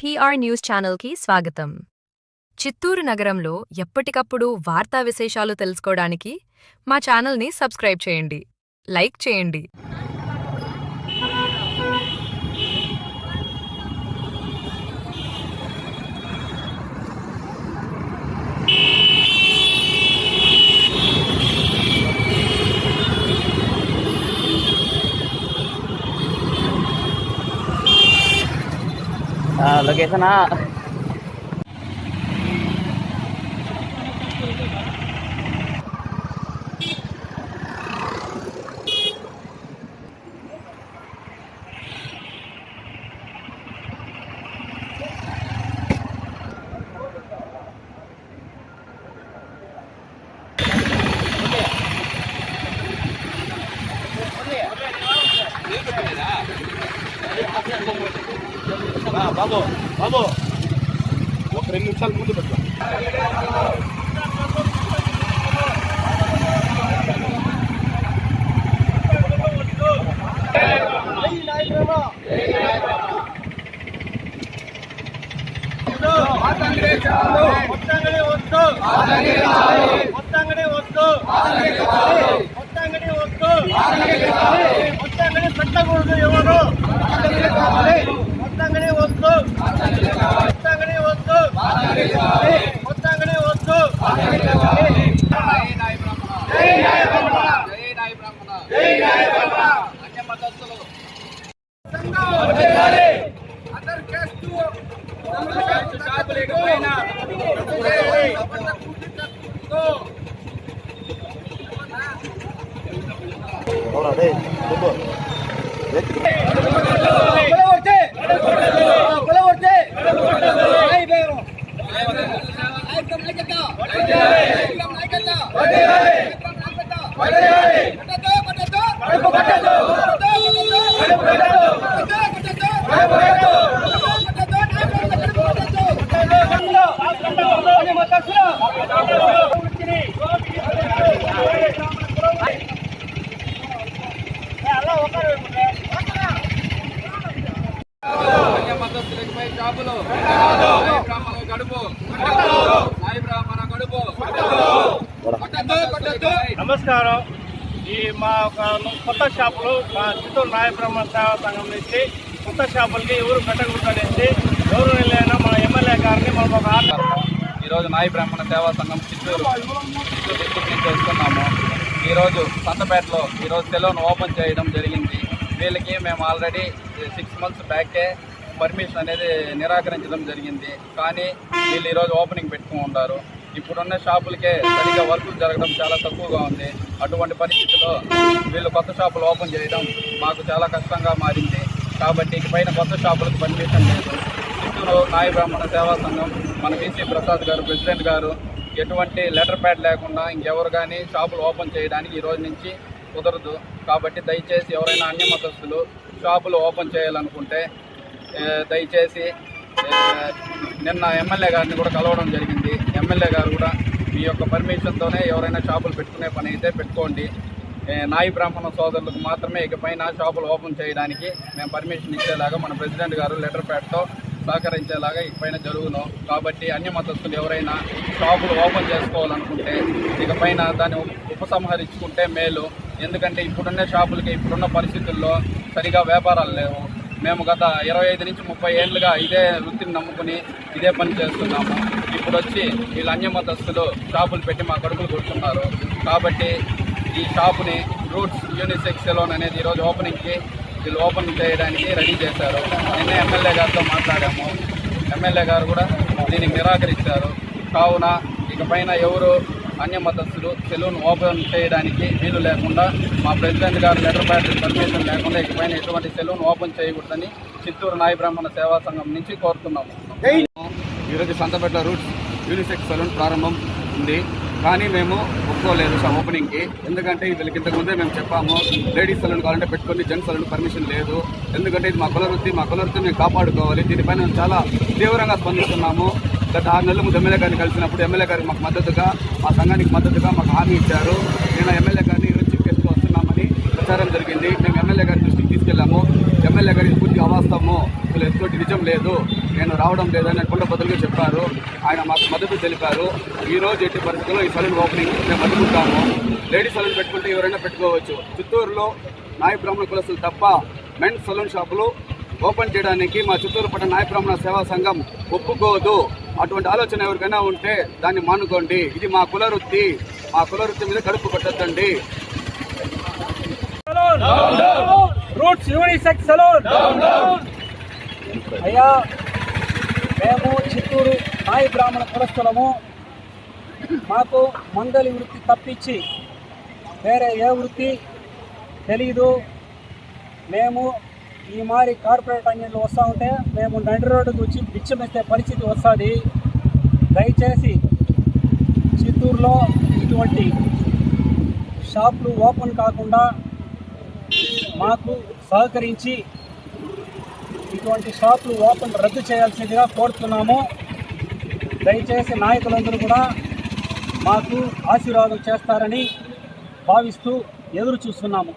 PR news ఛానల్కి స్వాగతం. చిత్తూరు నగరంలో ఎప్పటికప్పుడు వార్తా విశేషాలు తెలుసుకోవడానికి మా ఛానల్ని సబ్స్క్రైబ్ చేయండి, లైక్ చేయండి. లొకేషన్ బాబు బాబు ఒక 2 నిమిషాలు ముందు పెట్టు. పెట్టకూడదు ఎవరు మొత్తంగానే వద్దు, మొత్తంగానే వద్దు, మొత్తంగానే వద్దు. నమస్కారం. ఈ మా ఒక కొత్త షాపులు మా చిత్తూరు నాయ బ్రాహ్మణ సేవా సంఘం నుంచి కొత్త షాపులకి ఎవరు పెట్టకూడదనేసి ఎవరు వెళ్ళైనా మన ఎమ్మెల్యే గారిని మనం ఒక ఈరోజు నాయ బ్రాహ్మణ సేవా సంఘం చిత్తూరు డిస్ట్రిక్ట్ నుంచి వస్తున్నాము. ఈరోజు సంతపేటలో ఈరోజు సెలూన్ ఓపెన్ చేయడం జరిగింది. వీళ్ళకి మేము ఆల్రెడీ 6 months బ్యాకే పర్మిషన్ అనేది నిరాకరించడం జరిగింది. కానీ వీళ్ళు ఈరోజు ఓపెనింగ్ పెట్టుకుని ఉంటారు. ఇప్పుడున్న షాపులకే సరిగ్గా వర్కులు జరగడం చాలా తక్కువగా ఉంది. అటువంటి పరిస్థితుల్లో వీళ్ళు కొత్త షాపులు ఓపెన్ చేయడం మాకు చాలా కష్టంగా మారింది. కాబట్టి ఇకపైన కొత్త షాపులకు పర్మిషన్ లేదు. చిత్తూరు నాయ బ్రాహ్మణ సేవా సంఘం మన వీసీ ప్రసాద్ గారు ప్రెసిడెంట్ గారు ఎటువంటి లెటర్ ప్యాడ్ లేకుండా ఇంకెవరు కానీ షాపులు ఓపెన్ చేయడానికి ఈరోజు నుంచి కుదరదు. కాబట్టి దయచేసి ఎవరైనా అన్య మతస్థులు షాపులు ఓపెన్ చేయాలనుకుంటే దయచేసి నిన్న ఎమ్మెల్యే గారిని కూడా కలవడం జరిగింది. ఎమ్మెల్యే గారు కూడా మీ యొక్క పర్మిషన్తోనే ఎవరైనా షాపులు పెట్టుకునే పని అయితే పెట్టుకోండి, నాయి బ్రాహ్మణ సోదరులకు మాత్రమే ఇకపైన షాపులు ఓపెన్ చేయడానికి మేము పర్మిషన్ ఇచ్చేలాగా మన ప్రెసిడెంట్ గారు లెటర్ ప్యాడ్తో సహకరించేలాగా ఇకపైన జరుగును. కాబట్టి అన్య మతస్థులు ఎవరైనా షాపులు ఓపెన్ చేసుకోవాలనుకుంటే ఇకపైన దాన్ని ఉపసంహరించుకుంటే మేలు. ఎందుకంటే ఇప్పుడున్న షాపులకి ఇప్పుడున్న పరిస్థితుల్లో సరిగా వ్యాపారాలు లేవు. మేము గత 25 నుంచి 30 ఏళ్ళుగా ఇదే వృత్తిని నమ్ముకుని ఇదే పని చేస్తున్నాము. ఇప్పుడు వచ్చి వీళ్ళు అన్య మతస్థులు షాపులు పెట్టి మా కడుపులు కొడుతున్నారు. కాబట్టి ఈ షాపుని రూట్స్ యూనిసెక్స్ సెలూన్ అనేది ఈరోజు ఓపెనింగ్కి వీళ్ళు ఓపెన్ చేయడానికి రెడీ చేశారు. నిన్నే ఎమ్మెల్యే గారితో మాట్లాడాము. ఎమ్మెల్యే గారు కూడా దీనికి నిరాకరించారు. కావున ఇకపైన ఎవరు అన్య మతస్థులు సెలూన్ ఓపెన్ చేయడానికి వీలు లేకుండా మా ప్రెసిడెంట్ గారు లెటర్ ప్యాడ్ పర్మిషన్ లేకుండా ఇకపైన ఎటువంటి సెలూన్ ఓపెన్ చేయకూడదని చిత్తూరు నాయ బ్రాహ్మణ సేవా సంఘం నుంచి కోరుతున్నాము. ఈరోజు సంతపేట రూట్స్ యూనిసెక్స్ సెలూన్ ప్రారంభం ఉంది. కానీ మేము ఒప్పుకోలేదు ఓపెనింగ్కి. ఎందుకంటే వీళ్ళకి ఇంతకుముందే మేము చెప్పాము లేడీస్ సెలూన్ కావాలంటే పెట్టుకొని జెంట్స్ సెలూన్ పర్మిషన్ లేదు. ఎందుకంటే ఇది మా కుల వృత్తిని మేము కాపాడుకోవాలి. దీనిపైన మేము చాలా తీవ్రంగా స్పందిస్తున్నాము. గత 6 నెలల ముందు ఎమ్మెల్యే గారిని కలిసినప్పుడు ఎమ్మెల్యే గారికి మాకు మద్దతుగా మా సంఘానికి మద్దతుగా మాకు హామీ ఇచ్చారు. నేను ఎమ్మెల్యే గారిని ఈరోజు చీఫ్ గెస్ట్గా వస్తున్నామని ప్రచారం జరిగింది. మేము ఎమ్మెల్యే గారి దృష్టికి తీసుకెళ్లాము. ఎమ్మెల్యే గారికి పూర్తి అవాస్తవము, అసలు ఎటువంటి నిజం లేదు, నేను రావడం లేదని కుండబద్దలుగా చెప్పారు. ఆయన మాకు మద్దతు తెలిపారు. ఈ రోజు ఎట్టి పరిస్థితుల్లో ఈ సలూన్ ఓపెనింగ్ మేము అడ్డుకుంటాము. లేడీస్ సలూన్ పెట్టుకుంటే ఎవరైనా పెట్టుకోవచ్చు. చిత్తూరులో నాయ బ్రాహ్మణ కులస్తులు తప్ప మెన్స్ సలూన్ షాపులు ఓపెన్ చేయడానికి మా చిత్తూరు పట్టణ నాయ బ్రాహ్మణ సేవా సంఘం ఒప్పుకోదు. అటువంటి ఆలోచన ఎవరికైనా ఉంటే దాన్ని మానుకోండి. ఇది మా కులవృత్తి. మా కులవృత్తి మీద కడుపు కొట్టద్దండి. రూట్స్ యూనిసెక్స్ సలూన్ అయ్యా, మేము చిత్తూరు నాయ బ్రాహ్మణ కులస్తులము. మాకు మంగళి వృత్తి తప్పించి వేరే ఏ వృత్తి తెలీదు. మేము ఈ మారి కార్పొరేట్ అంగడిలో వస్తూ ఉంటే మేము నడి రోడ్డుకు వచ్చి బిచ్చమెత్తే పరిస్థితి వస్తుంది. దయచేసి చిత్తూరులో ఇటువంటి షాపులు ఓపెన్ కాకుండా మాకు సహకరించి ఇటువంటి షాపులు ఓపెన్ రద్దు చేయాల్సిందిగా కోరుతున్నాము. దయచేసి నాయకులందరూ కూడా మాకు ఆశీర్వాదం చేస్తారని భావిస్తూ ఎదురు చూస్తున్నాము.